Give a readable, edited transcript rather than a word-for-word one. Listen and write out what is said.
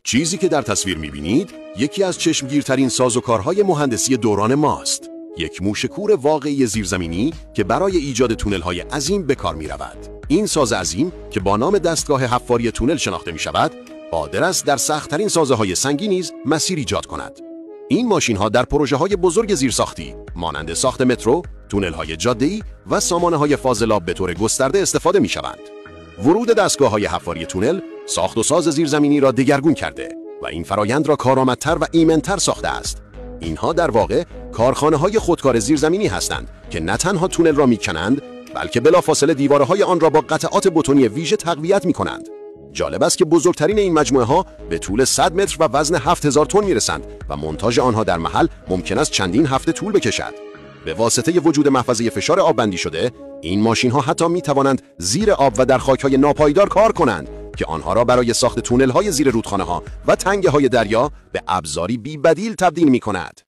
چیزی که در تصویر می‌بینید یکی از چشمگیرترین سازوکارهای مهندسی دوران ماست. یک موشکور واقعی زیرزمینی که برای ایجاد تونل‌های عظیم به کار می‌رود. این ساز عظیم که با نام دستگاه حفاری تونل شناخته می‌شود، قادر است در سخت‌ترین سازه‌های سنگی نیز مسیر ایجاد کند. این ماشین‌ها در پروژه‌های بزرگ زیرساختی مانند ساخت مترو، تونل‌های جاده‌ای و سامانه‌های فاضلاب به طور گسترده استفاده می‌شوند. ورود دستگاه‌های حفاری تونل ساخت و ساز زیرزمینی را دگرگون کرده و این فرایند را کارآمدتر و ایمن‌تر ساخته است. اینها در واقع کارخانه‌های خودکار زیرزمینی هستند که نه تنها تونل را می‌کنند، بلکه بلافاصله دیوارهای آن را با قطعات بتنی ویژه تقویت می‌کنند. جالب است که بزرگترین این مجموعه‌ها به طول 100 متر و وزن 7000 تن می‌رسند و مونتاژ آنها در محل ممکن است چندین هفته طول بکشد. به واسطه وجود محفظه فشار آب بندی شده، این ماشین‌ها حتی می‌توانند زیر آب و در خاک‌های ناپایدار کار کنند که آنها را برای ساخت تونل‌های زیر رودخانه‌ها و تنگه‌های دریا به ابزاری بی‌بدیل تبدیل می‌کند.